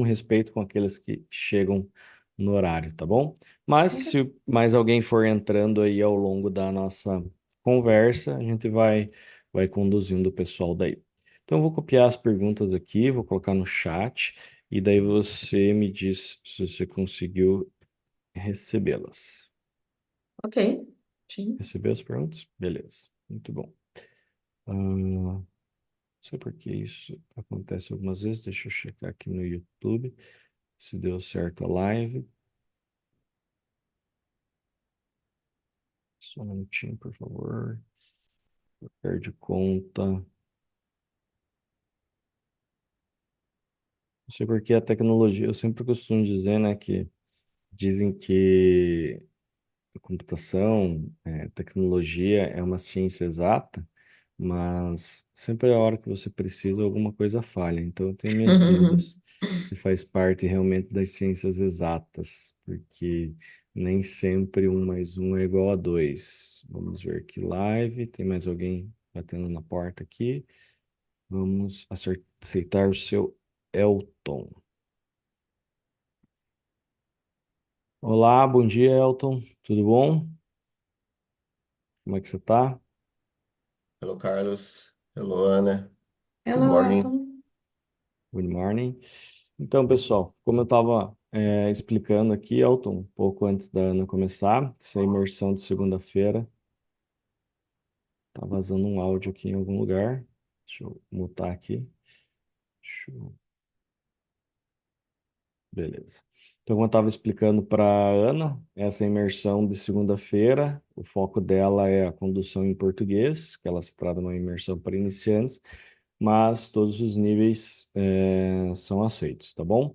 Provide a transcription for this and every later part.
respeito com aqueles que chegam no horário, tá bom? Mas Ok. se mais alguém for entrando aí ao longo da nossa conversa, a gente vai conduzindo o pessoal daí. Então, eu vou copiar as perguntas aqui, vou colocar no chat, e daí você me diz se você conseguiu recebê-las. Ok. Sim. Recebeu as perguntas? Beleza, muito bom. Não sei por que isso acontece algumas vezes, deixa eu checar aqui no YouTube se deu certo a live. Só um minutinho, por favor. Perde conta. Não sei por que a tecnologia, eu sempre costumo dizer, né, que dizem que a computação, tecnologia é uma ciência exata, mas sempre a hora que você precisa, alguma coisa falha. Então, eu tenho minhas dúvidas se faz parte realmente das ciências exatas, porque nem sempre um mais um é igual a dois. Vamos ver aqui live, tem mais alguém batendo na porta aqui. Vamos aceitar o seu Elton. Olá, bom dia, Elton. Tudo bom? Como é que você tá? Hello, Carlos. Hello, Ana. Good Hello, morning. Elton. Good morning. Então, pessoal, como eu estava explicando aqui, Elton, um pouco antes da Ana começar, essa imersão de segunda-feira, tá vazando um áudio aqui em algum lugar. Deixa eu mutar aqui. Deixa eu- Beleza. Então, como eu estava explicando para a Ana, essa imersão de segunda-feira, o foco dela é a condução em português, que ela se trata de uma imersão para iniciantes, mas todos os níveis são aceitos, tá bom?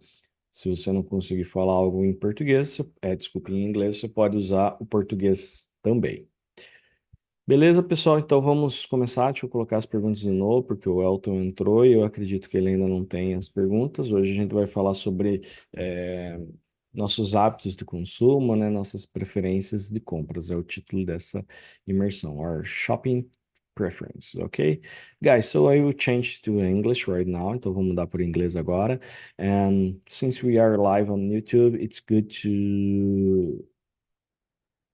Se você não conseguir falar algo em português, desculpa, em inglês, você pode usar o português também. Beleza, pessoal? Então vamos começar. Deixa eu colocar as perguntas de novo, porque o Elton entrou e eu acredito que ele ainda não tem as perguntas. Hoje a gente vai falar sobre nossos hábitos de consumo, né? Nossas preferências de compras. É o título dessa imersão. Our shopping preference, ok? Guys, so I will change to English right now. Então vou mudar para o inglês agora. And since we are live on YouTube, it's good to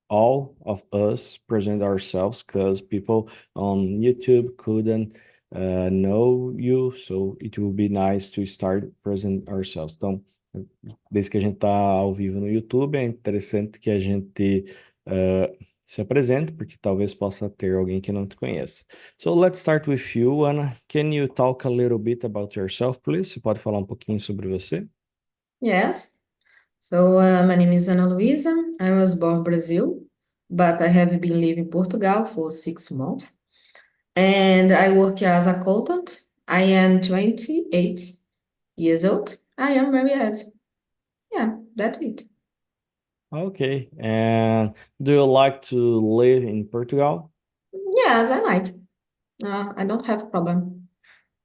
all of us present ourselves because people on YouTube couldn't know you, so it will be nice to start present ourselves. Então, desde que a gente está ao vivo no YouTube, é interessante que a gente se apresente, porque talvez possa ter alguém que não te conheça. So let's start with you, Ana. Can you talk a little bit about yourself, please? Você pode falar um pouquinho sobre você? Yes. So, my name is Ana Luisa. I was born Brazil, but I have been living Portugal for 6 months. And I work as a accountant. I am 28 years old. I am married. Yeah, that's it. Okay. And do you like to live in Portugal? Yes, I like. I don't have problem.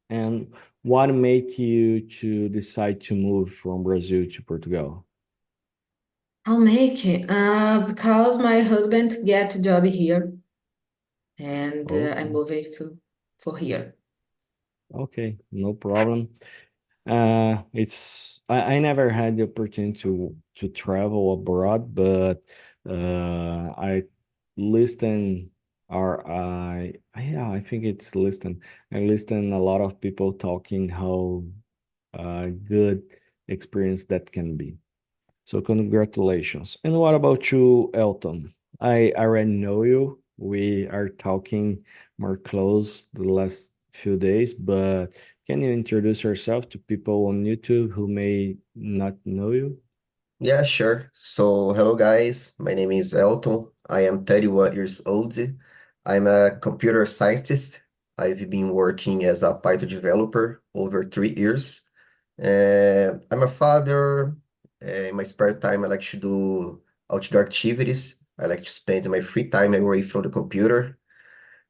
And what made you to decide to move from Brazil to Portugal? I'll make it. Because my husband get a job here, and I'm Okay, moving for here. okay, no problem. I never had the opportunity to travel abroad, but I listen or yeah, I think it's listen. I listen a lot of people talking how good experience that can be. So congratulations. And what about you, Elton? I already know you. We are talking more close the last few days, but can you introduce yourself to people on YouTube who may not know you? Yeah, sure. So, hello, guys. My name is Elton. I am 31 years old. I'm a computer scientist. I've been working as a Python developer over 3 years. I'm a father. In my spare time, I like to do outdoor activities. I like to spend my free time away from the computer.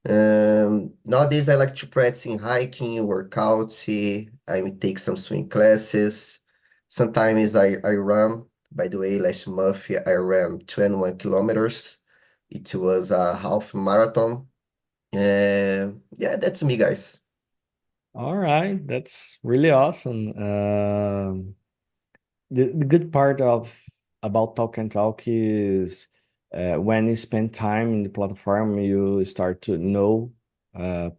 Nowadays, I like to practice in hiking, workout. I take some swim classes. Sometimes I run. By the way, last month I ran 21 kilometers. It was a half marathon. Yeah, that's me, guys. All right, that's really awesome. the good part of about Talk and Talk is when you spend time in the platform, you start to know uh,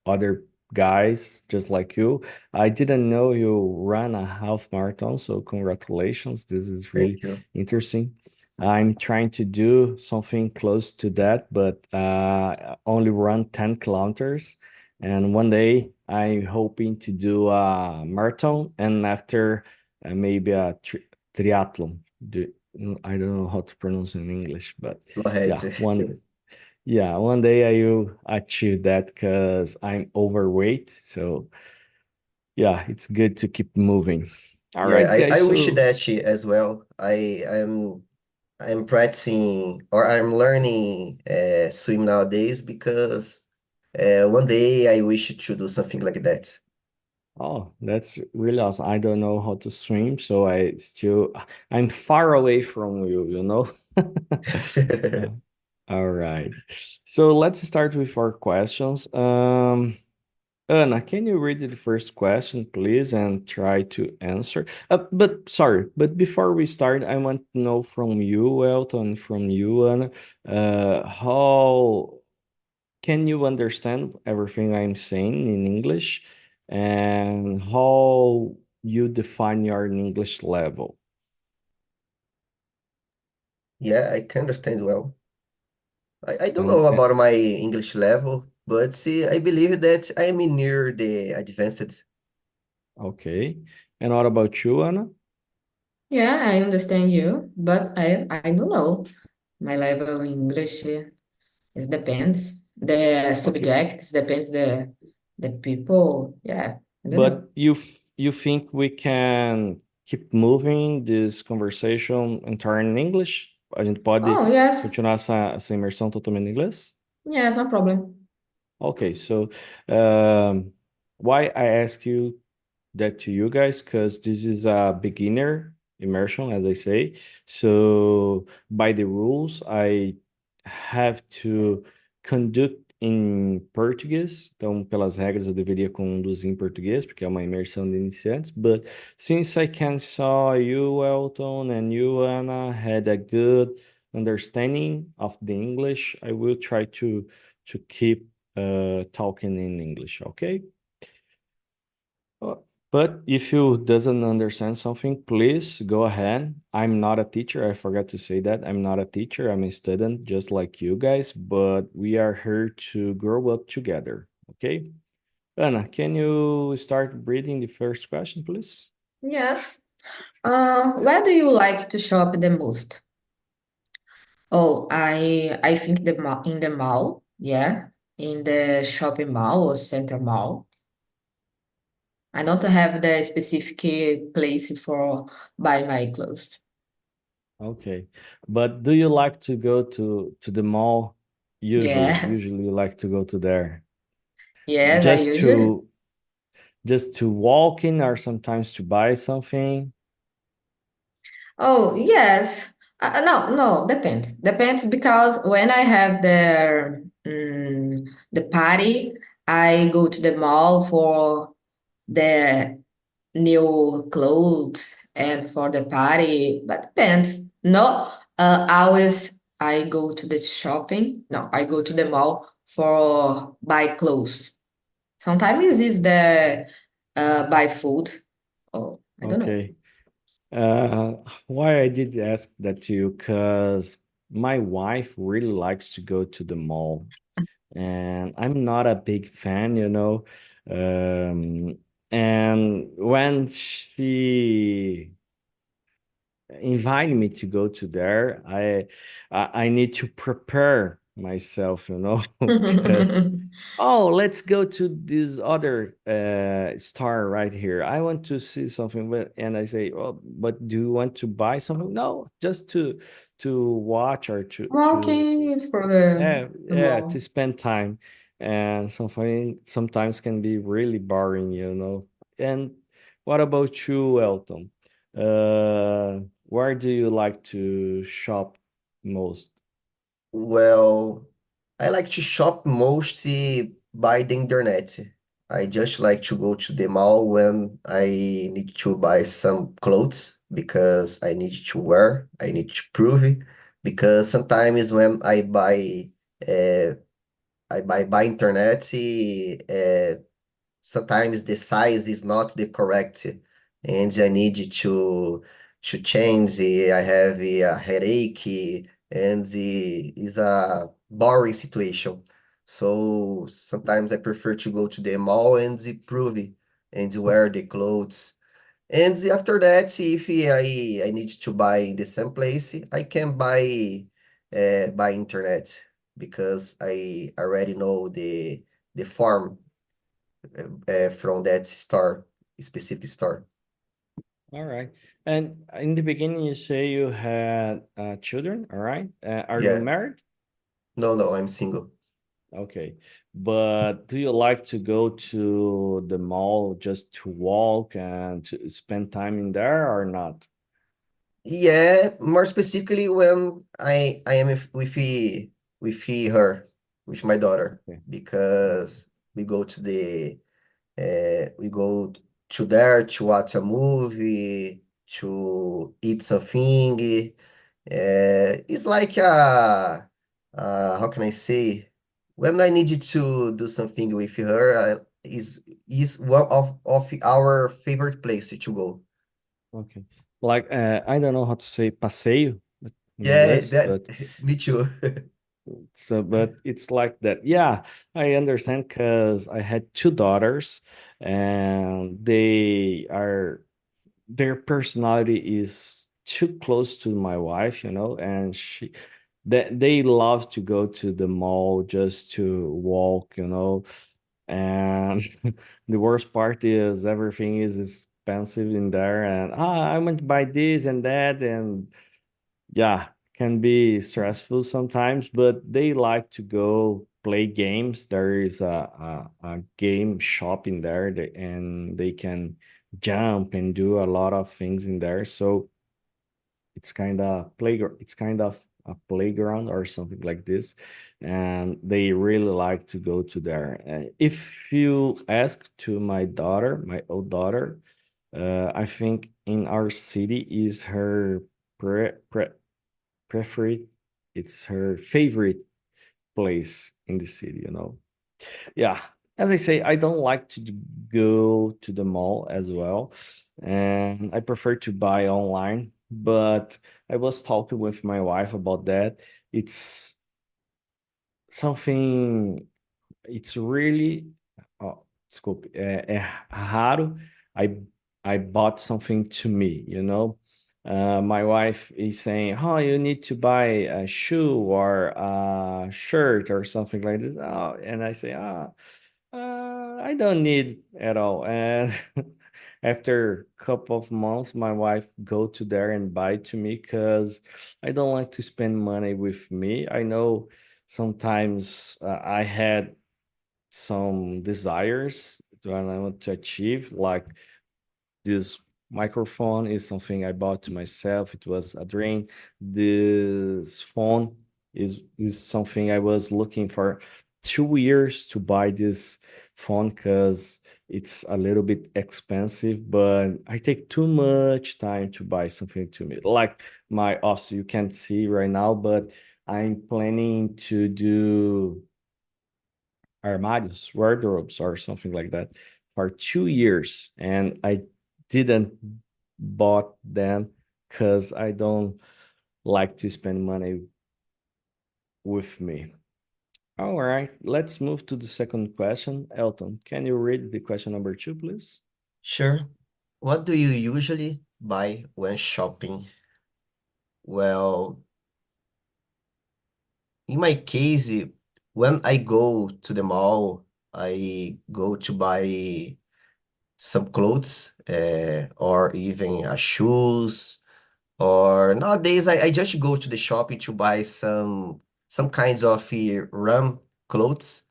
other guys just like you. I didn't know you ran a half marathon, so congratulations. This is really Thank you. interesting. I'm trying to do something close to that, but only run 10 kilometers. And one day I'm hoping to do a marathon and after maybe a triathlon. I don't know how to pronounce in English, but Go ahead. yeah, one day I will achieve that because I'm overweight. So yeah, it's good to keep moving. All Yeah, right, I guys. wish So that as well. I'm practicing or I'm learning swim nowadays because one day I wish to do something like that. oh, that's really awesome. I don't know how to swim, so I'm far away from you, you know? Uh, all right. So let's start with our questions. Anna, can you read the first question, please, and try to answer? But sorry, but before we start, I want to know from you, Elton, from you, Anna, how can you understand everything I'm saying in English, and how you define your English level? Yeah, I can understand well. I don't know And about my English level, but see, I believe that I am near the advanced. okay, and what about you, Anna? Yeah, I understand you, but I don't know. My level in English, it depends. The Okay, subjects depends the people. Yeah, I don't know. but you think we can keep moving this conversation entire in English? A gente pode Oh, yes. continuar essa imersão totalmente em inglês? Yes, no problem. Okay, so um, why I ask you that to you guys, because this is a beginner immersion, as I say. So by the rules, I have to conduct em português. Então, pelas regras, eu deveria conduzir em português, porque é uma imersão de iniciantes. But since I can saw you, Elton, and you, Anna, had a good understanding of the English, I will try to keep talking in English, okay? Uh, But if you doesn't understand something, please go ahead. I'm not a teacher. I forgot to say that. I'm not a teacher. I'm a student, just like you guys, but we are here to grow up together. Okay? Anna, can you start reading the first question, please? Yeah. Where do you like to shop the most? Oh, I think the mall, in the mall, yeah, in the shopping mall or center mall. I don't have the specific place for buy my clothes. Okay. But do you like to go to the mall? Yes, Usually you like to go to there yes, I just usually. to walk in or sometimes to buy something. Oh, yes. No, no, depends. Depends because when I have the party, I go to the mall for the new clothes and for the party, but depends. No, always I go to the shopping. No, I go to the mall for buy clothes. Sometimes it's the buy food. Oh, I don't know. Okay. Uh, why I did ask that to you, because my wife really likes to go to the mall, and I'm not a big fan, you know. Um, and when she invited me to go to there, I need to prepare myself, you know, because oh, let's go to this other store right here. I want to see something, but and I say, oh, but do you want to buy something? No, just to watch or to Walking for the yeah, to mall. spend time. And something sometimes can be really boring, you know. And what about you, Elton? Where do you like to shop most? Well, I like to shop mostly by the internet. I just like to go to the mall when I need to buy some clothes. because I need to wear, I need to prove it. Because sometimes when uh, I buy internet, sometimes the size is not the correct, and I need to change. I have a headache, and it's a boring situation. So sometimes I prefer to go to the mall and prove it and wear the clothes. And after that, if I need to buy in the same place, I can by internet because I already know the form from that store, specific store. All right. And in the beginning, you say you had children, all right? Are you Yeah. married? No, no, I'm single. Okay. But do you like to go to the mall just to walk and to spend time in there or not? Yeah, more specifically when I am her, with my daughter, Okay. Okay. because we go to there to watch a movie, to eat something. It's like how can I say? When I needed to do something with her, is one of our favorite place to go. Okay. Like, I don't know how to say passeio in Yeah, English, that but me too. but it's like that. Yeah, I understand because I had two daughters and their personality is too close to my wife, and they love to go to the mall just to walk, and the worst part is everything is expensive in there, and I want to buy this and that, and yeah, can be stressful sometimes, but they like to go play games. There is a game shop in there, and they can jump and do a lot of things in there. So it's kind of a playground or something like this, and they really like to go to there. If you ask to my daughter, my old daughter, I think in our city is her preferred, it's her favorite place in the city, yeah, as I say, I don't like to go to the mall as well, and I prefer to buy online, but I was talking with my wife about that. It's something, it's really, oh, desculpe, é raro I I bought something to me, My wife is saying, "Oh, you need to buy a shoe or a shirt or something like this." Oh, and I say, I don't need at all. And after a couple of months, my wife go to there and buy to me because I don't like to spend money with me. I know sometimes I had some desires that I want to achieve, like this microphone is something I bought to myself. It was a dream. This phone is something I was looking for 2 years to buy this phone because it's a little bit expensive, but I take too much time to buy something to me. Like my office, you can't see right now, but I'm planning to do armários, wardrobes, or something like that for 2 years, and I didn't bought them because I don't like to spend money with me. All right, let's move to the second question. Elton, can you read the question number two, please? Sure. What do you usually buy when shopping? Well, in my case, when I go to the mall, I go to buy some clothes, or even shoes. Or nowadays, I just go to the shopping to buy some kinds of run clothes,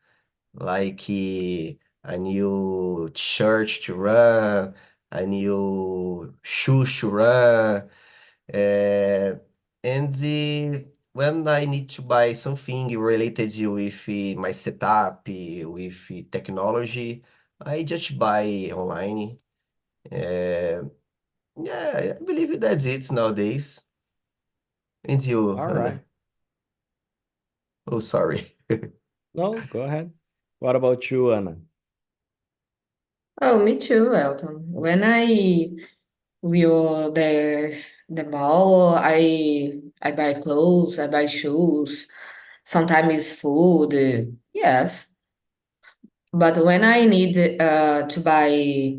like a new shirt to run, a new shoes to run. Uh, and when I need to buy something related with my setup, with technology, I just buy online. Uh, Yeah, I believe that's it nowadays. And you, All right. Anna? Oh, sorry. No, go ahead. What about you, Anna? Oh, me too, Elton. When I will the mall, I buy clothes, I buy shoes, sometimes food. Yes, but when I need to buy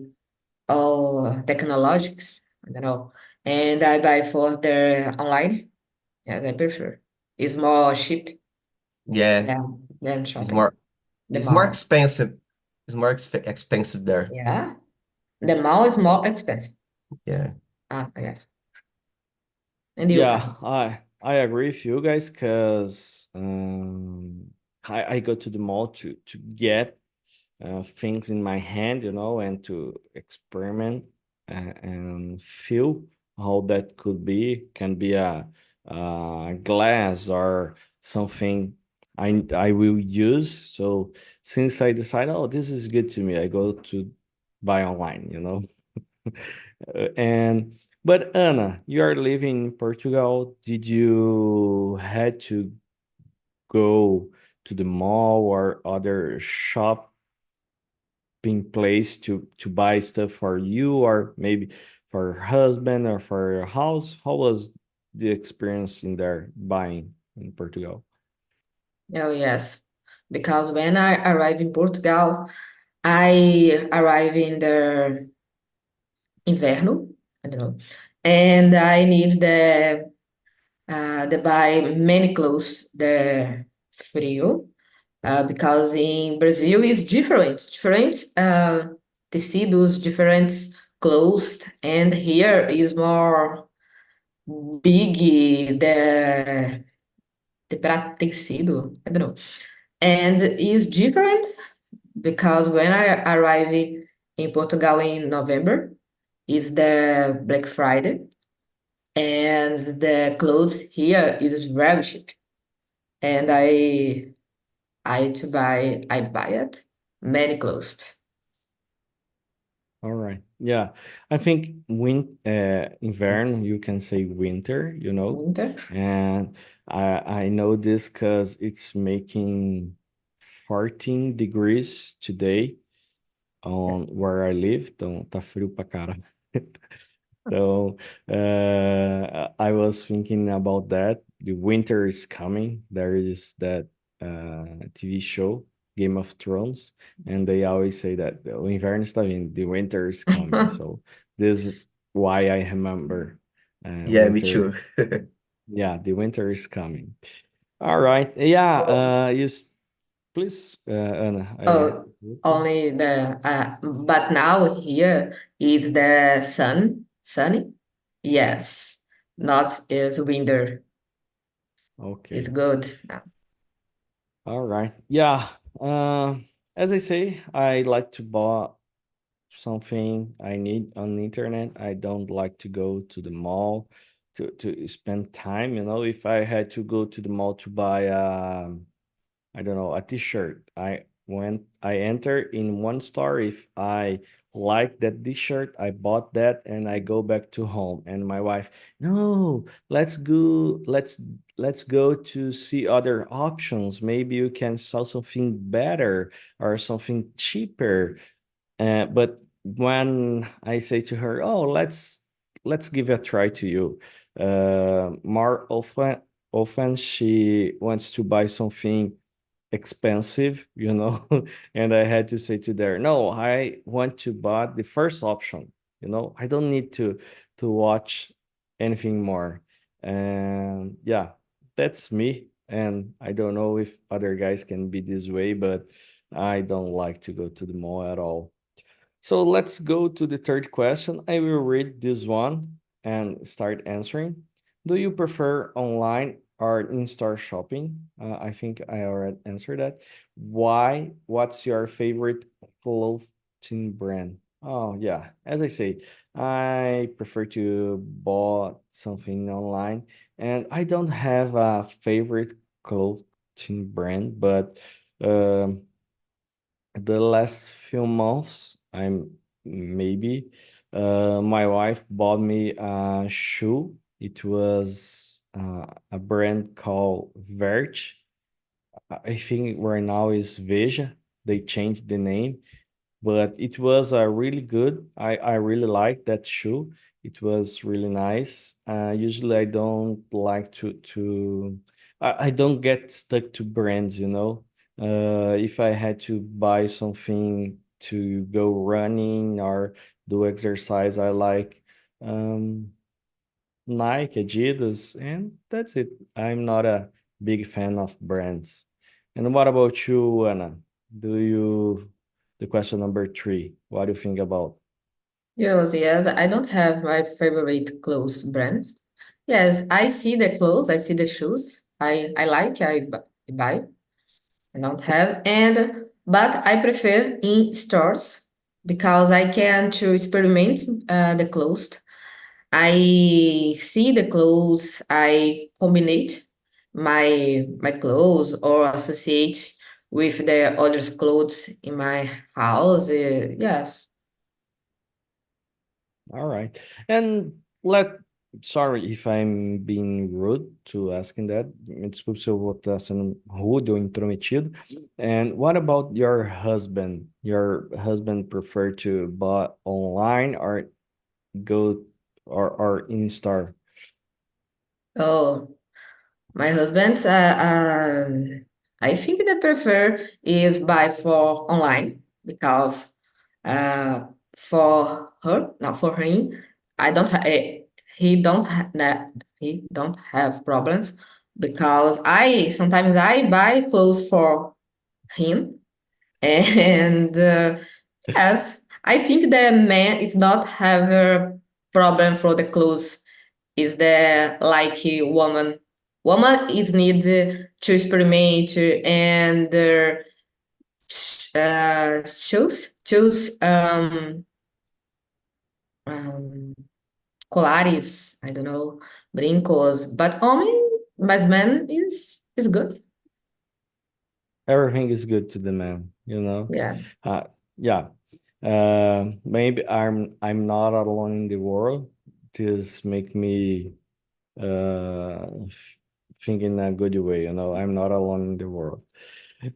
all technologics, I don't know, and I buy for the online, yeah, I prefer. It's more cheap, Yeah, yeah, than it's shopping. more The it's more mall, expensive. It's more expensive there. yeah, the mall is more expensive. Yeah. Ah, yes. And you, Yeah, Carlos? I agree with you guys because I go to the mall to get things in my hand, and to experiment and feel how that could be. Can be a glass or something I will use. So since I decide, oh, this is good to me, I go to buy online. And but Anna, you are living in Portugal. Did you had to go to the mall or other shopping place to buy stuff for you or maybe for your husband or for your house? How was the experience in there buying in Portugal? Oh, yes. Because when I arrive in Portugal, I arrive in the inverno, I don't know, and I need the buy many clothes the frio, because in Brazil is different tecidos, different clothes, and here is more big the prato tecido, I don't know, and is different because when I arrive in Portugal in November, is the Black Friday, and the clothes here is very cheap. And I buy it many clothes. All right. Yeah. I think inverno, you can say winter, Winter. and I know this because it's making 14 degrees today on where I live. Então tá frio pra caralho. So I was thinking about that. The winter is coming. There is that TV show, Game of Thrones, and they always say that o inverno está vindo, the winter is coming. So this is why I remember Yeah, me too. winter. Yeah, the winter is coming. All right. Yeah. Oh, Please, Anna. oh, only but now here is the sunny. Yes, not is winter. It's Okay. good now. All right. Yeah. Uh, as I say, I like to buy something I need on the internet. I don't like to go to the mall to spend time. If I had to go to the mall to buy I don't know, a t-shirt. I enter in one store. If I like that t-shirt, I bought that and I go back to home. And my wife, no, let's go to see other options. Maybe you can sell something better or something cheaper. But when I say to her, "Oh, let's give a try to you," more often she wants to buy something expensive, and I had to say to her, no, I want to buy the first option. I don't need to watch anything more. And yeah, that's me. And I don't know if other guys can be this way, but I don't like to go to the mall at all. So let's go to the third question. I will read this one and start answering. Do you prefer online or in-store shopping? I think I already answered that. Why? What's your favorite clothing brand? Oh, yeah. As I say, I prefer to buy something online, and I don't have a favorite clothing brand, but um, the last few months, I'm maybe. My wife bought me a shoe. It was a brand called Verge. I think right now is Veja. They changed the name, but it was really good. I really liked that shoe. It was really nice. Usually I don't like I don't get stuck to brands, you know. If I had to buy something to go running or do exercise, I like um, Nike, Adidas, and that's it. I'm not a big fan of brands. And what about you, Anna? Do you, the question number three, what do you think about? Yes, I don't have my favorite clothes brands. Yes, I see the clothes, I see the shoes. I like, I buy. I don't have, and but I prefer in stores because I can to experiment the clothes. I see the clothes, I combinate my clothes or associate with the others' clothes in my house. Yes. All right. And sorry if I'm being rude to asking that. Me desculpe se eu vou estar sendo rude ou intrometido. And what about your husband? Your husband prefer to buy online or go or in store? Oh, my husband, I think they prefer if buy for online because uh, for her, not for him, I don't ha he don't ha that he don't have problems because I sometimes I buy clothes for him and yes, I think the man is not have a problem for the clothes is the like woman. Woman is need to experiment and choose um, colares, I don't know, brincos, but homem, mas man is good. Everything is good to the man, you know. Yeah. Uh, yeah. Maybe I'm not alone in the world. This make me think in a good way, you know. I'm not alone in the world.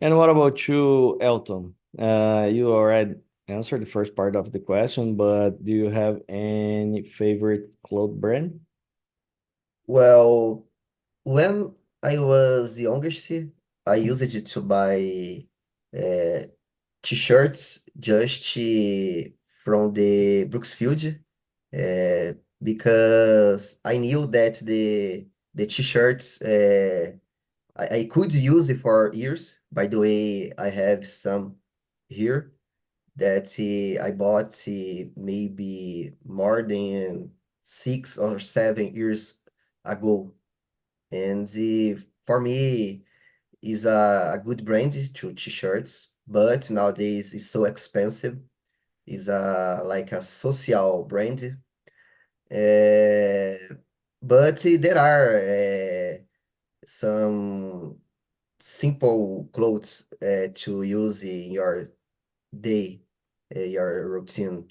And what about you, Elton? You already answered the first part of the question, but do you have any favorite cloth brand? Well, when I was youngest, I used it to buy uh, t-shirts just from the Brooksfield because I knew that the t-shirts I could use it for years. By the way, I have some here that I bought maybe more than 6 or 7 years ago. And for me, is a good brand to t-shirts, but nowadays it's so expensive. It's like a social brand. Uh, but there are some simple clothes to use in your day, your routine.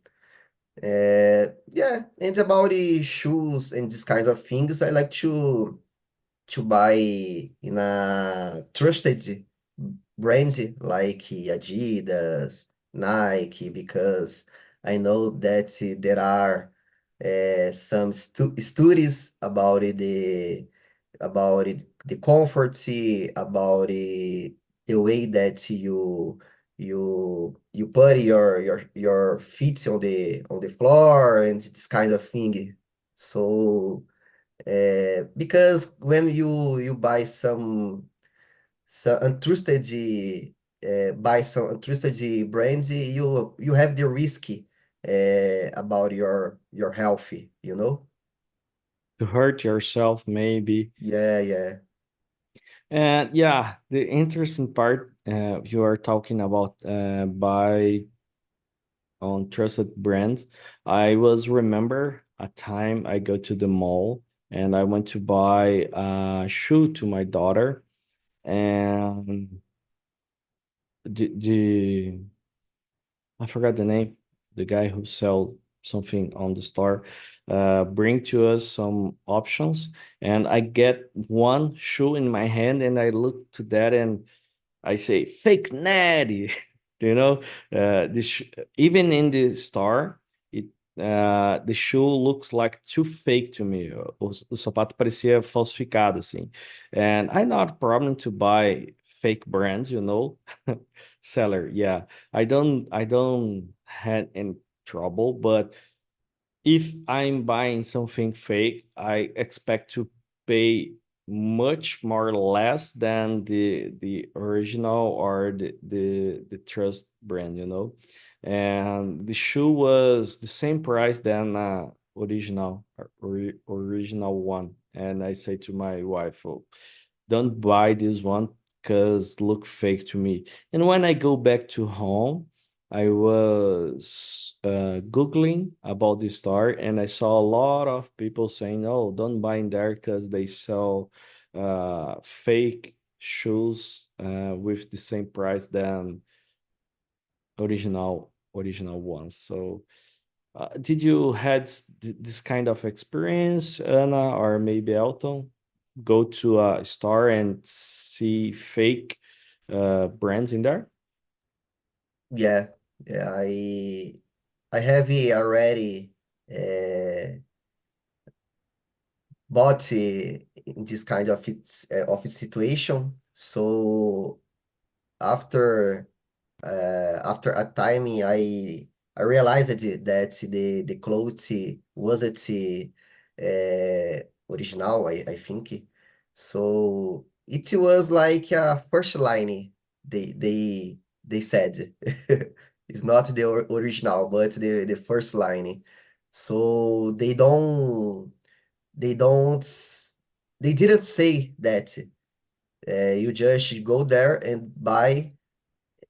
Yeah, and about the shoes and this kind of things, I like to buy in a trusted brand like Adidas, Nike, because I know that there are some studies about the comfort, about the way that you put your feet on the floor and this kind of thing. So because when you buy some untrusted buy some untrusted brands, you have the risk about your health, you know? To hurt yourself, maybe. Yeah, yeah. And yeah, the interesting part you are talking about buy on trusted brands. I was remember a time I go to the mall and I went to buy a shoe to my daughter, and the I forgot the name, the guy who sell. something on the store, bring to us some options, and I get one shoe in my hand, and I look to that and I say fake natty, you know, even in the store, it the shoe looks like too fake to me. O sapato parecia falsificado, assim. And I not problem to buy fake brands, you know. Seller, yeah. I don't had any trouble, but if I'm buying something fake, I expect to pay much more less than the original or the trust brand, you know. And the shoe was the same price than original one. And I say to my wife, oh, don't buy this one because look fake to me. And when I go back to home, I was Googling about this store and I saw a lot of people saying, oh, don't buy in there because they sell fake shoes with the same price than original ones. So did you had this kind of experience, Anna, or maybe Elton? Go to a store and see fake brands in there? Yeah, yeah, I have already uh, bought in this kind of situation. So after after a time, I realized that the clothes wasn't original. I think so. It was like a first line. They said it's not the original, but the first line. So they don't they didn't say that. You just go there and buy,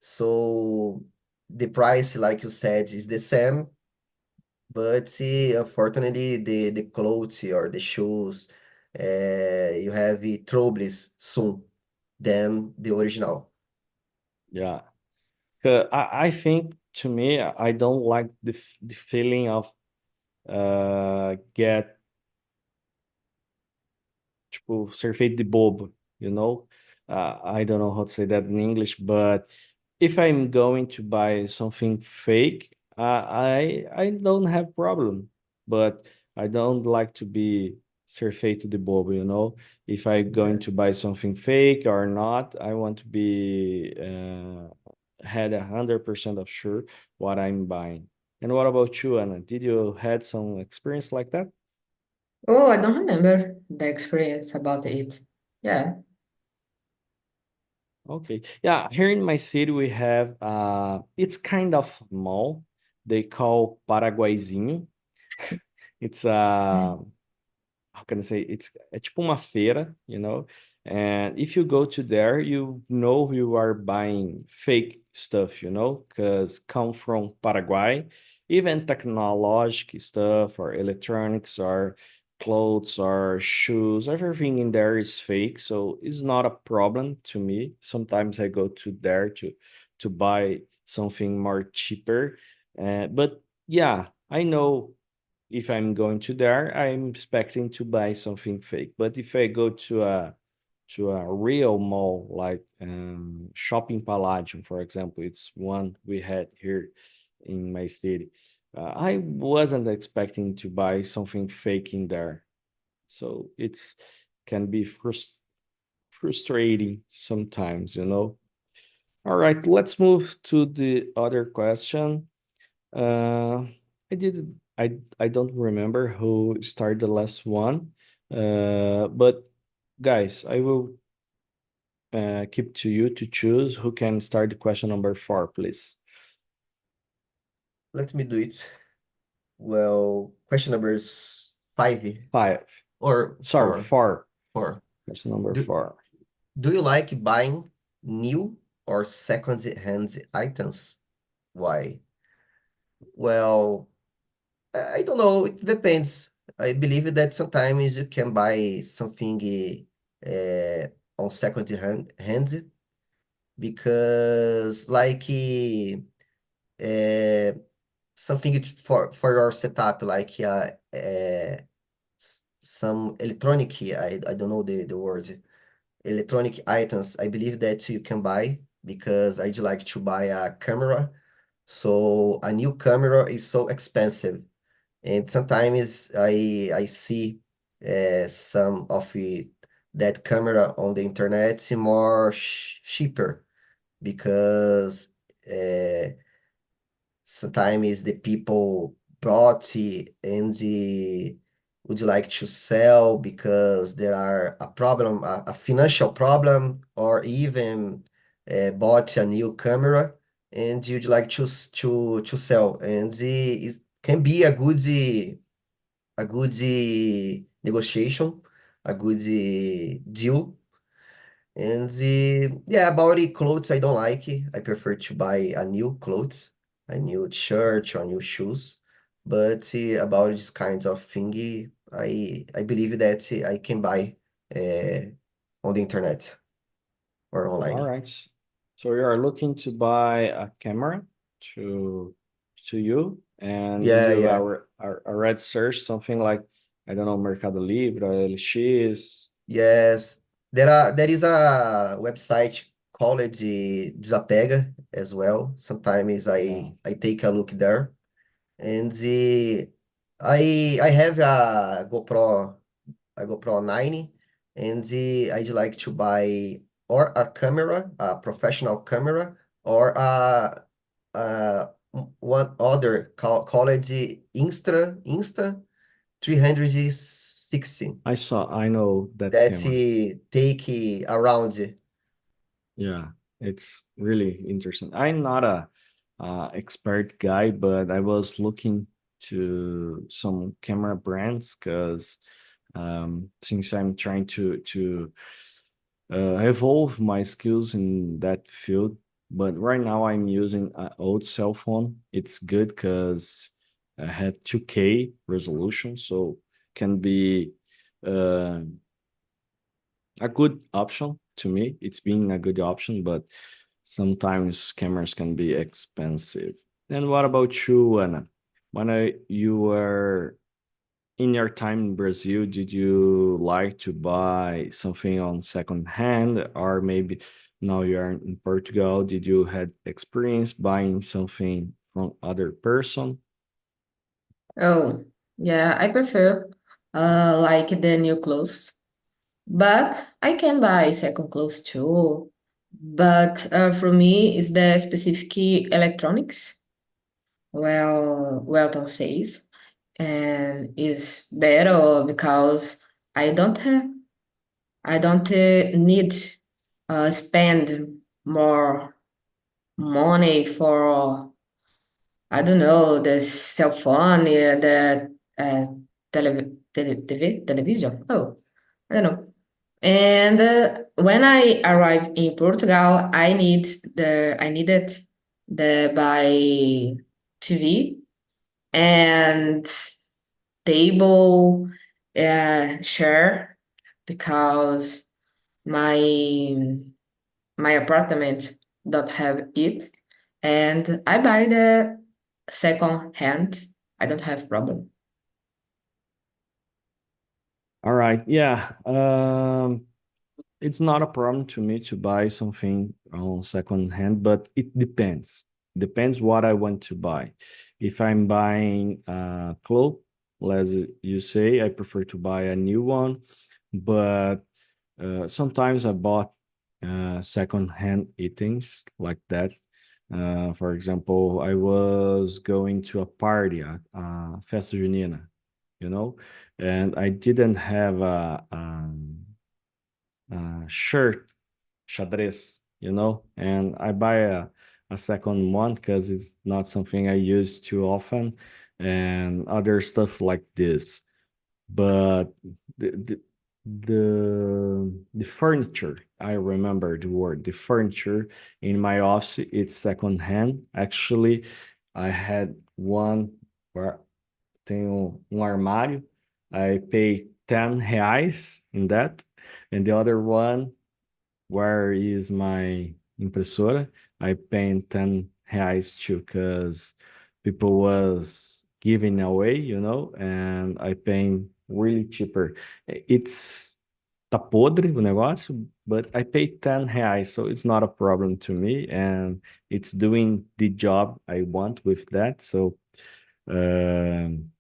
so the price, like you said, is the same, but unfortunately, the clothes or the shoes, you have troubles soon than the original. Yeah. 'Cause I think to me, I don't like the feeling of get tipo, ser feito de bobo, you know? I don't know how to say that in English, but if I'm going to buy something fake, I don't have problem, but I don't like to be ser feito de bobo, you know? If I'm going Yeah. to buy something fake or not, I want to be had 100% of sure what I'm buying. And what about you, Anna? Did you had some experience like that? Oh, I don't remember the experience about it. Yeah. Okay. Yeah, here in my city we have it's kind of mall. They call Paraguaizinho. It's how can I say é tipo uma feira, you know? And if you go to there, you know you are buying fake stuff, you know, because come from Paraguay. Even technological stuff or electronics or clothes or shoes, everything in there is fake. So it's not a problem to me. Sometimes I go to there to buy something more cheaper. But yeah, I know if I'm going to there, I'm expecting to buy something fake. But if I go to a real mall like Shopping Palladium, for example, it's one we had here in my city. I wasn't expecting to buy something fake in there, so it's can be frustrating sometimes, you know. All right, let's move to the other question. Uh, I don't remember who started the last one. But guys, I will keep to you to choose who can start the question number 4, please. Let me do it. Well, question number 5 5. or Sorry, 4. 4. Question number Do, 4. do you like buying new or second-hand items? Why? Well, I don't know. It depends. I believe that sometimes you can buy something uh, on second hand because, like, something for your setup, like some electronic, I don't know the word, electronic items, I believe that you can buy because I'd like to buy a camera. So a new camera is so expensive. And sometimes I see some of that camera on the internet more cheaper because sometimes the people brought and would like to sell because there are a problem, a financial problem, or even bought a new camera and you'd like to sell. And it can be a good negotiation, a good deal. And yeah, about the clothes, I don't like it. I prefer to buy a new clothes, a new shirt or new shoes. But about this kind of thing, I believe that I can buy on the internet or All online. right. So you are looking to buy a camera to you, and Yeah, you yeah. are already searched something like, I don't know, Mercado Libre, LX. Yes. There is a website called Desapega as well. Sometimes Yeah, I take a look there. And I have a GoPro 9, and I'd like to buy or a camera, a professional camera, or a one other called Insta 360 I know that that camera. take around. Yeah, it's really interesting. I'm not a expert guy, but I was looking to some camera brands because since I'm trying to evolve my skills in that field. But right now I'm using an old cell phone. It's good because I had 2K resolution, so can be uh, a good option to me. It's been a good option, but sometimes cameras can be expensive. And what about you, Anna? When you were in your time in Brazil, did you like to buy something on second hand, or maybe now you're in Portugal, did you had experience buying something from other person? Oh, yeah, I prefer like the new clothes, but I can buy second clothes too. But for me, it's the specific electronics. Well, Welton says, and is better because I don't need spend more money for I don't know the cell phone, the television. Oh, I don't know. And when I arrived in Portugal, I needed the buy TV and table share because my my apartment don't have it, and I buy the second hand. I don't have problem. All right, yeah. It's not a problem to me to buy something on second hand, but it depends. Depends what I want to buy. If I'm buying clothes, as you say, I prefer to buy a new one. But sometimes I bought second hand items like that. For example, I was going to a party, a festa junina, and I didn't have shirt, xadrez, and I buy a second one because it's not something I use too often and other stuff like this. But the, the, the furniture, I remember the word, the furniture in my office, it's second hand. Actually, I had one where tenho armário. I pay 10 reais in that. And the other one, where is my impressora? I pay 10 reais too, because people was giving away, and I paying really cheaper. It's tá podre o negócio, but I pay 10 reais, so it's not a problem to me, and it's doing the job I want with that. So, um,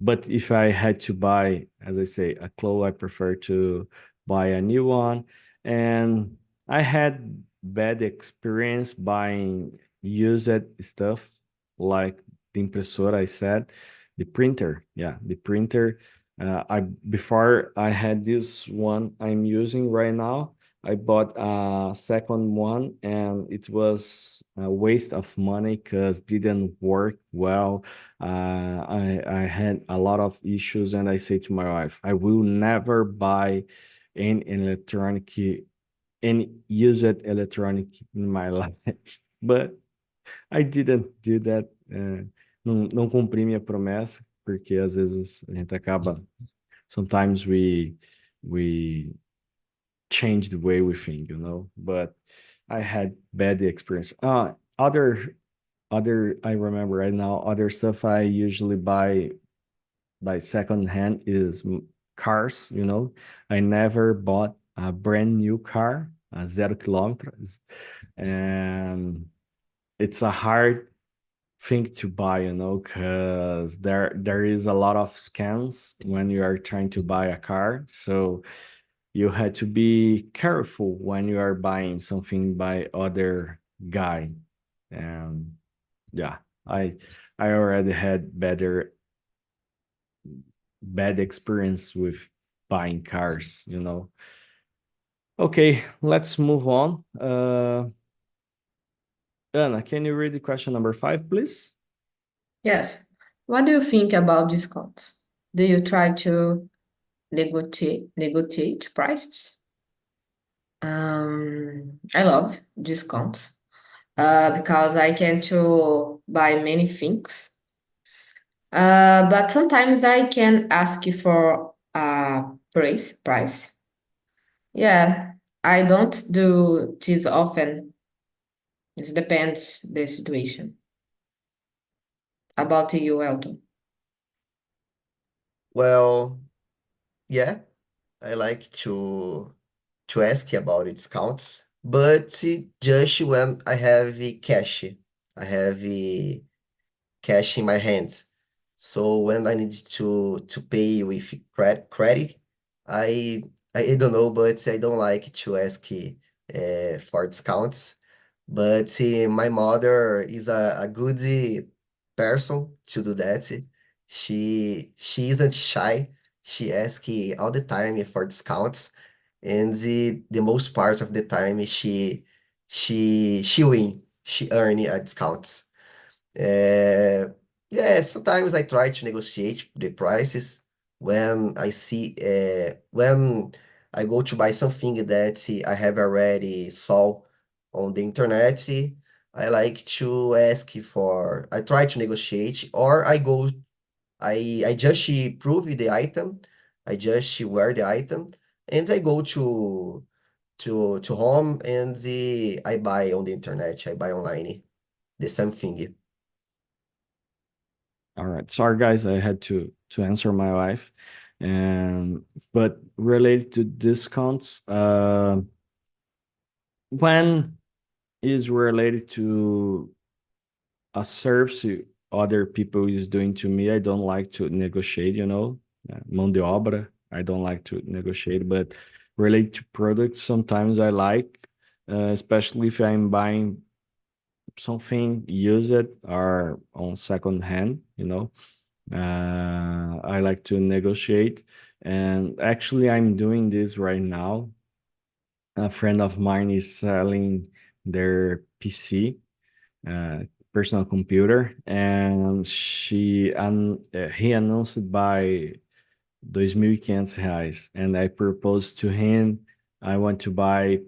but if I had to buy, as I say, a clothes, I prefer to buy a new one. And I had bad experience buying used stuff like the impressor I said, the printer. Yeah, the printer. I before I had this one I'm using right now. I bought a second one and it was a waste of money because didn't work well. I had a lot of issues, and I say to my wife, I will never buy any electronic, any used electronic in my life. But I didn't do that. Não cumpri minha promessa, porque às vezes a gente acaba. Sometimes we change the way we think, But I had bad experience. Other I remember right now, other stuff I usually buy second hand is cars. I never bought a brand new car, a 0 kilometers, and it's a hard thing to buy, because there is a lot of scams when you are trying to buy a car. So you had to be careful when you are buying something by other guy. And yeah, I I already had bad experience with buying cars. Okay, let's move on. Anna, can you read the question number 5, please? Yes. What do you think about discounts? Do you try to negotiate prices? I love discounts because I can to buy many things. But sometimes I can ask you for a price. Yeah, I don't do this often. It depends the situation. About you, Elton. Well, yeah, I like to ask about discounts, but just when I have cash. I have cash in my hands. So when I need to pay with credit, I I don't know, but I don't like to ask for discounts. But my mother is a good person to do that. She isn't shy. She asks all the time for discounts, and the most part of the time she win. She earn a discounts. Uh, yeah, sometimes I try to negotiate the prices when I see when I go to buy something that I have already saw on the internet. I like to ask for. I try to negotiate, or I go. I just prove the item. I just wear the item, and I go to home and I buy on the internet. I buy online the same thing. All right. Sorry, guys, I had to answer my wife. And but related to discounts, when is related to a service other people is doing to me, I don't like to negotiate. Mão de obra, I don't like to negotiate, but related to products, sometimes I like, especially if I'm buying something used or on second hand. I like to negotiate, and actually, I'm doing this right now. A friend of mine is selling their PC, uh, personal computer, and he announced by 2.500 reais, and I proposed to him I want to buy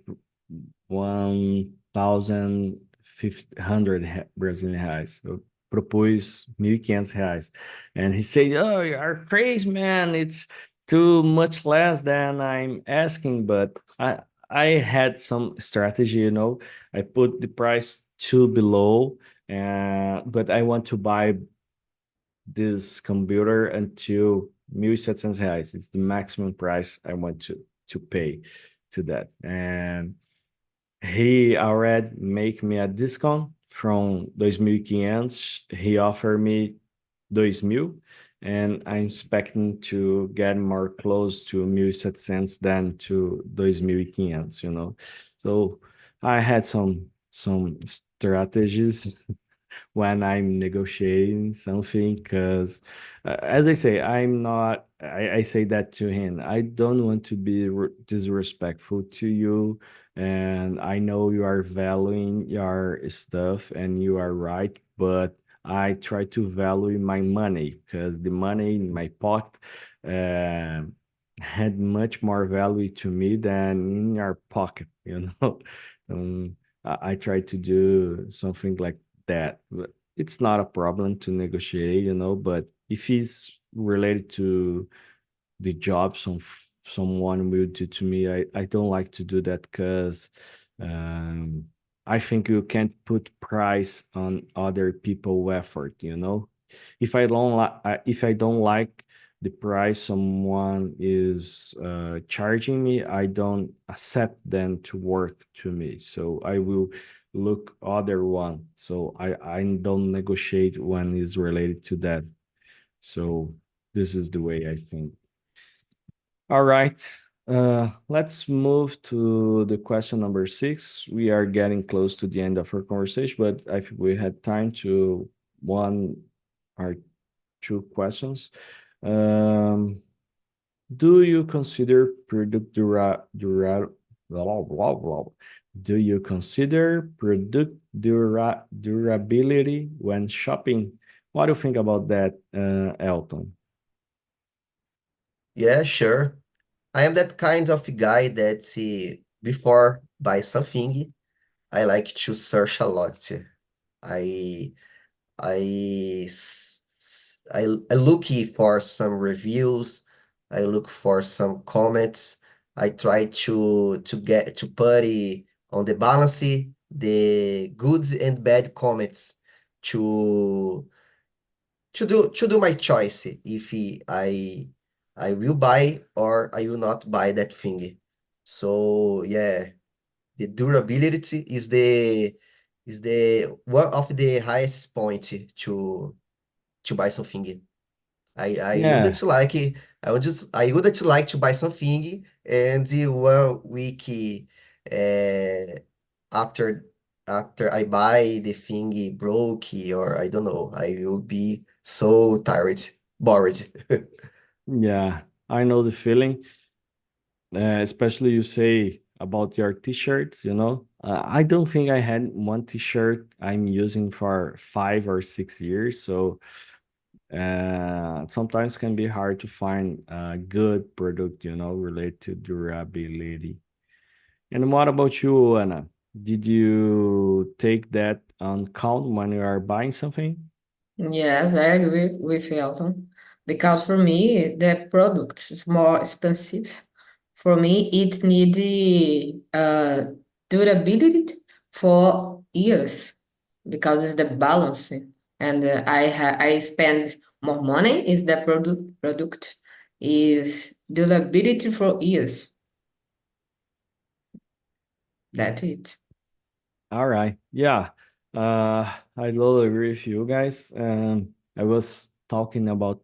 1,500 Brazilian reais. Eu propus 1.500 reais, and he said, "Oh, you are crazy, man! It's too much less than I'm asking." But I had some strategy. I put the price too below, but I want to buy this computer until R$ 1.700. It's the maximum price I want to pay to that. And he already make me a discount from 2.500. He offered me 2.000, and I'm expecting to get more close to 1.700 than to 2.500, you know. So I had some strategies when I'm negotiating something because, as I say, I'm not. I say that to him. I don't want to be disrespectful to you, and I know you are valuing your stuff, and you are right, but I try to value my money because the money in my pocket uh, had much more value to me than in your pocket, you know. Um, I try to do something like that. But it's not a problem to negotiate, you know, but if it's related to the job someone will do to me, I don't like to do that because um, I think you can't put price on other people effort, you know. If I don't like the price someone is charging me, I don't accept them to work to me, so I will look other one. So I don't negotiate when it's related to that. So this is the way I think. All right. Let's move to the question number 6. We are getting close to the end of our conversation, but I think we had time to one or two questions. Um, do you consider product blah, blah, blah. Do you consider product durability when shopping? What do you think about that, Elton? Yeah, sure. I am that kind of guy that before buy something, I like to search a lot. I I look for some reviews. I look for some comments. I try to put it on the balance the goods and bad comments to to do my choice if I will buy or I will not buy that thing. So yeah, the durability is the one of the highest point to buy something. I Yeah, wouldn't like it. I wouldn't like to buy something and the 1 week uh, after I buy the thing broke or I don't know. I will be so tired, bored. yeah, I know the feeling. Especially you say about your t-shirts, you know. I don't think I had one t-shirt I'm using for 5 or 6 years, so sometimes can be hard to find a good product, you know, related to durability. And what about you, Anna? Did you take that on count when you are buying something? Yes, I agree with Elton. Because for me, the product is more expensive. For me, it needs durability for years because it's the balancing. And I spend more money is the product is durability for years. That's it. All right. Yeah. I totally agree with you guys. I was talking about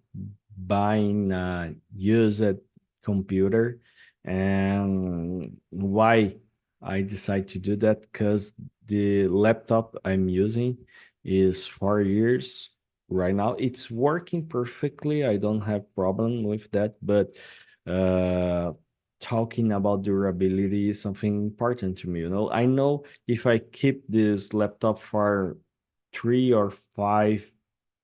buying a used computer, and why I decide to do that because the laptop I'm using is 4 years right now. It's working perfectly. I don't have problem with that, but uh talking about durability is something important to me. You know, I know if I keep this laptop for 3 or 5,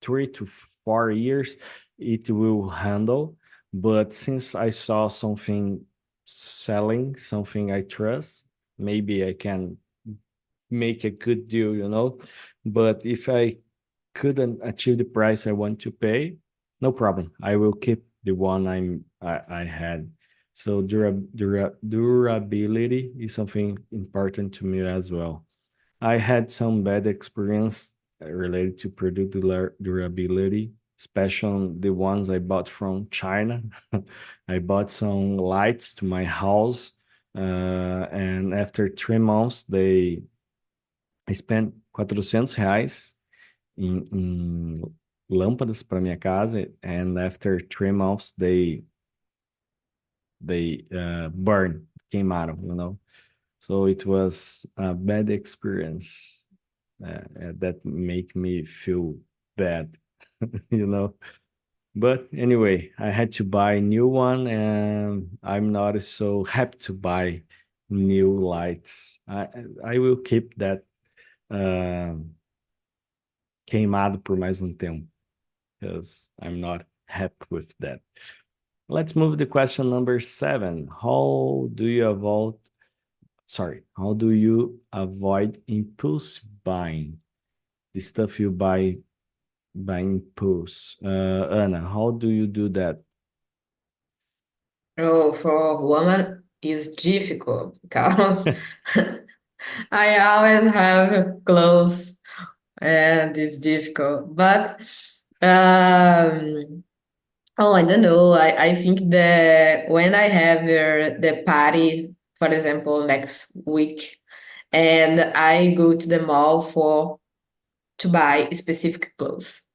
3 to 4 years, it will handle. But since I saw something selling, something I trust, maybe I can make a good deal, you know. But if I couldn't achieve the price I want to pay, no problem. I will keep the one I had. So durability is something important to me as well. I had some bad experience related to product durability, especially the ones I bought from China. I bought some lights to my house, and after 3 months, I spent R$ 400 em lâmpadas para minha casa, and after 3 months, they burn, queimaram, you know. So it was a bad experience that make me feel bad, you know. But anyway, I had to buy a new one, and I'm not so happy to buy new lights. I will keep that queimado por mais tempo, because I'm not happy with that. Let's move to question number 7. How do you avoid impulse buying? The stuff you buy by impulse. Anna, how do you do that? Oh, for a woman is difficult because I always have clothes and it's difficult. But oh, I don't know. I think that when I have the party, for example, next week, and I go to the mall to buy specific clothes.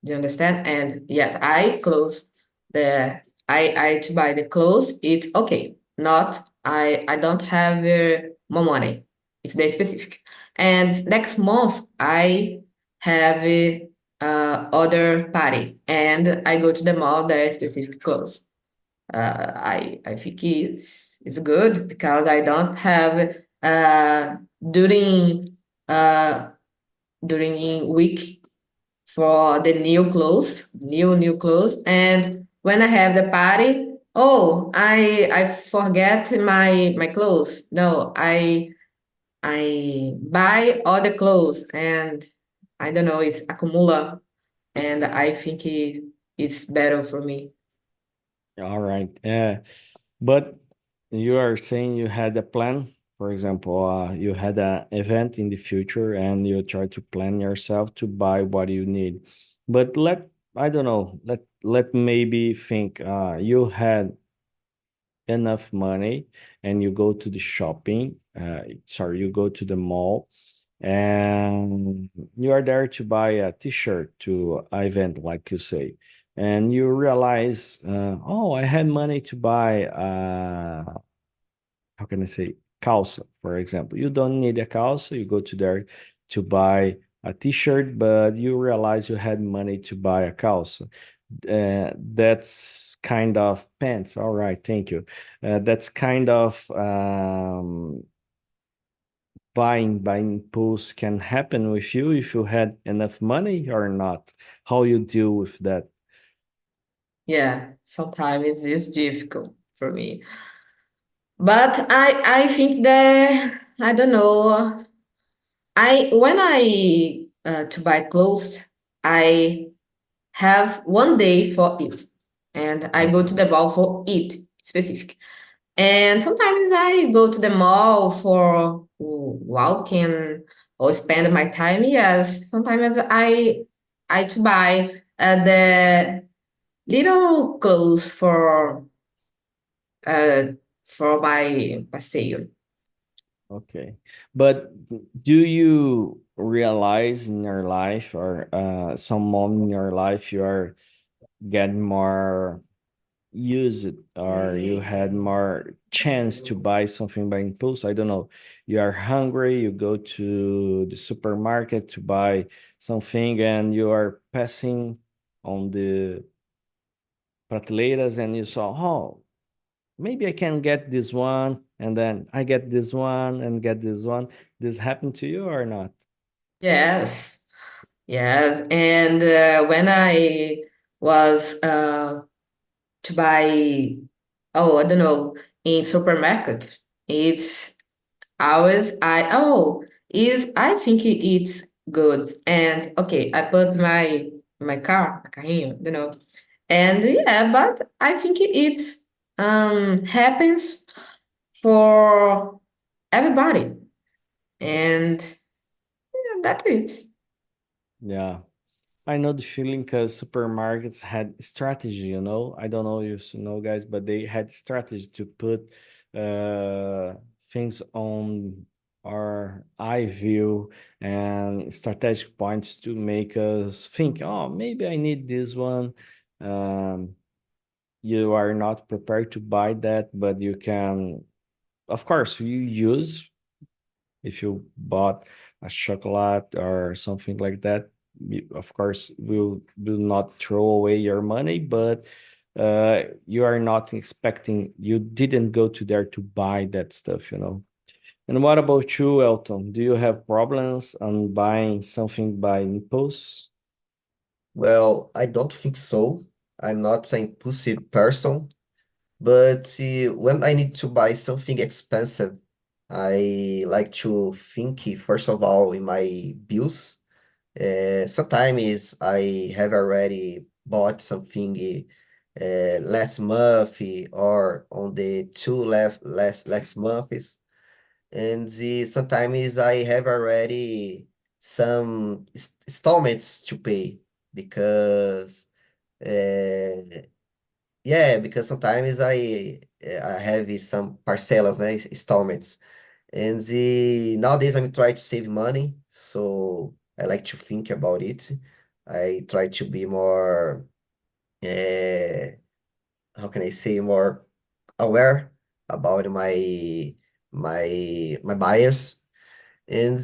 Do you understand? And yes, I to buy the clothes. It's okay. Not I don't have more money. It's the specific. And next month I have other party, and I go to the mall the specific clothes. I think it's good because I don't have during uh during week for the new clothes. And when I have the party, oh, I forget my clothes. No, I buy all the clothes, and I don't know, it's acumula, and I think it's better for me. All right. But you are saying you had a plan. For example, you had an event in the future and you try to plan yourself to buy what you need. But I don't know, let maybe think you had enough money and you go to the shopping, you go to the mall and you are there to buy a t-shirt to an event, like you say, and you realize, oh, I had money to buy, how can I say, calça, for example. You don't need a calça, you go to there to buy a t-shirt, but you realize you had money to buy a calça. That's kind of pants. All right, thank you. That's kind of buying by impulse can happen with you if you had enough money or not. How you deal with that? Yeah, sometimes it's difficult for me. But I think that I don't know. I when I to buy clothes, I have one day for it, and I go to Okay. the mall for it specific. And sometimes I go to the mall for walking or spend my time. Yes, sometimes I to buy the little clothes uh for my passeio. Okay. But do you realize in your life or some moment in your life you are getting more used or you had more chance to buy something by impulse? I don't know. You are hungry, you go to the supermarket to buy something and you are passing on the prateleiras and you saw, oh, maybe I can get this one, and then I get this one and get this one. This happened to you or not? Yes, yes. And when I was to buy, oh, I don't know, in supermarket, it's always I think it's good. And okay, I put my carrinho, and yeah, but I think it happens for everybody, and yeah, that's it. Yeah. I know the feeling because supermarkets had strategy, you know. I don't know if you know, guys, but they had strategy to put uh, things on our eye view and strategic points to make us think, oh, maybe I need this one. Um, you are not prepared to buy that, but you can, of course, you use if you bought a chocolate or something like that, of course will not throw away your money, but you are not expecting, you didn't go to there to buy that stuff, you know. And what about you, Elton? Do you have problems on buying something by impulse? Well, I don't think so. I'm not an impulsive person, but when I need to buy something expensive, I like to think first of all in my bills. Sometimes I have already bought something last month or on the two last months, and sometimes I have already some installments to pay because yeah, because sometimes I have some parcelas, né, installments. And nowadays I'm trying to save money, so I like to think about it. I try to be more, uh, how can I say, more aware about my bias. And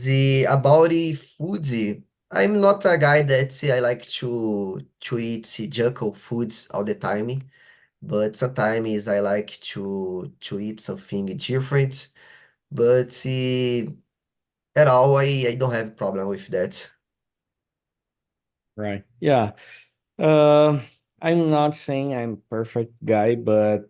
about the food, I'm not a guy that I like to eat junk foods all the time, but sometimes I like to eat something different. But at all, I don't have problem with that. Right. Yeah. Uh, I'm not saying I'm perfect guy, but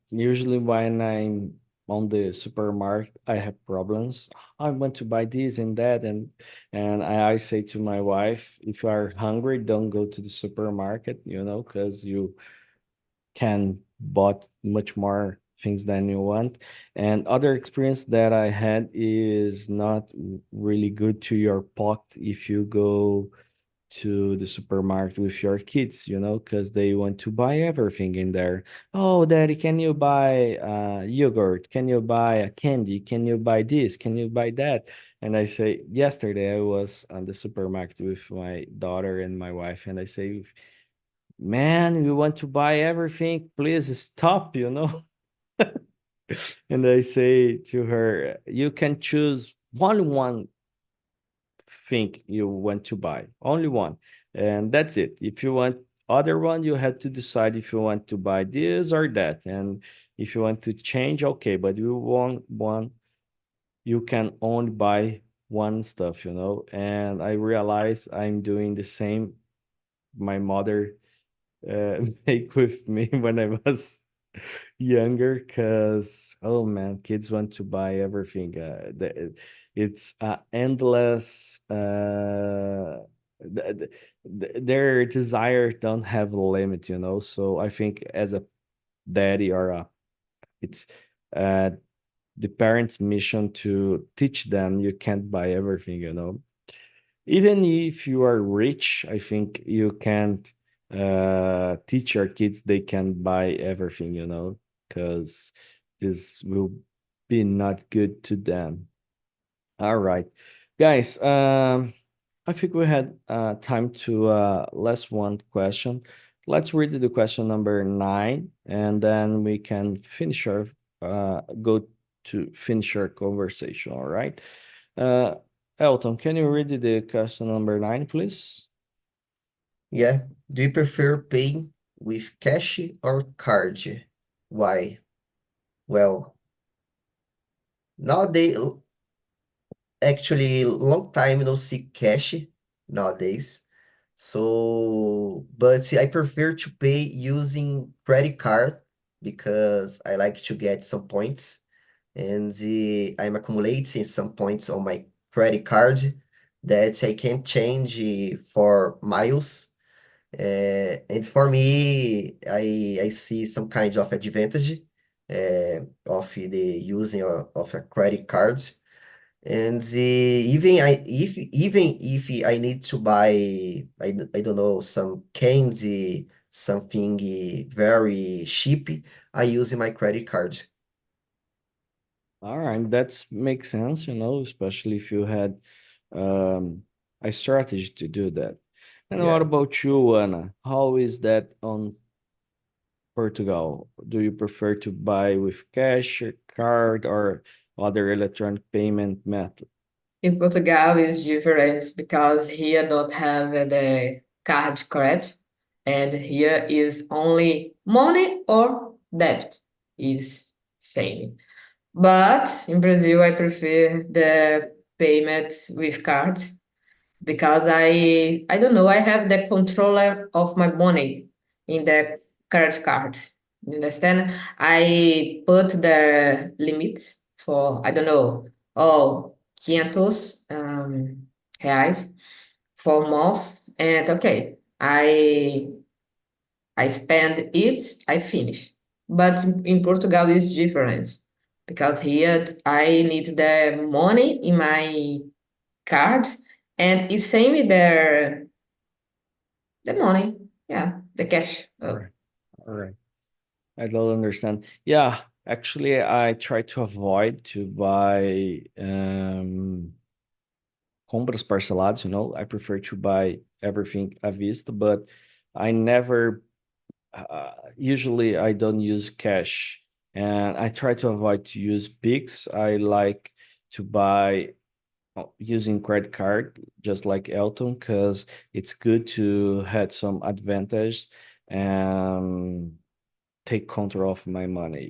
usually when I'm on the supermarket, I have problems. I want to buy this and that, and I say to my wife, if you are hungry, don't go to the supermarket, you know, because you can bought much more things than you want. And other experience that I had is not really good to your pocket if you go to the supermarket with your kids, you know, because they want to buy everything in there. Oh, daddy, can you buy yogurt? Can you buy a candy? Can you buy this? Can you buy that? And I say, yesterday I was on the supermarket with my daughter and my wife, and I say, man, we want to buy everything. Please stop, you know. And I say to her, you can choose only one think you want to buy, only one, and that's it. If you want other one, you have to decide if you want to buy this or that, and if you want to change, okay, but you want one, you can only buy one stuff, you know. And I realize I'm doing the same my mother make with me when I was younger, because oh man, kids want to buy everything. It's endless. Their desire don't have a limit, you know. So I think as a daddy or a, it's uh, the parents' mission to teach them you can't buy everything, you know. Even if you are rich, I think you can't teach your kids they can buy everything, you know, because this will be not good to them. All right, guys. I think we had time to last one question. Let's read the question number 9, and then we can finish our go to finish our conversation. All right. Uh, Elton, can you read the question number 9, please? Yeah. Do you prefer paying with cash or card? Why? Well, nowadays, actually, long time no see cash nowadays. So, but I prefer to pay using credit card because I like to get some points, and I'm accumulating some points on my credit card that I can change for miles. And for me, I see some kind of advantage of the using of a credit card. And even if I need to buy, I don't know, some candy, something very cheap, I use my credit card. All right, that makes sense, especially if you had um, a strategy to do that. And what Yeah. about you, Anna? How is that on Portugal? Do you prefer to buy with cash, card, or other electronic payment method? In Portugal is different because here don't have the card credit, and here is only money or debt is same. But in Brazil, I prefer the payment with cards because I don't know, I have the controller of my money in the credit card. You understand? I put the limit for I don't know, oh, 500 reais for a month, and okay, I spend it, I finish. But in Portugal is different because here I need the money in my card, and it's same with the money. Yeah, the cash. All right, all right. I don't understand. Yeah, actually, I try to avoid to buy compras parceladas, I prefer to buy everything à vista, but I never, usually I don't use cash, and I try to avoid to use Pix. I like to buy using credit card, just like Elton, because it's good to have some advantage and take control of my money.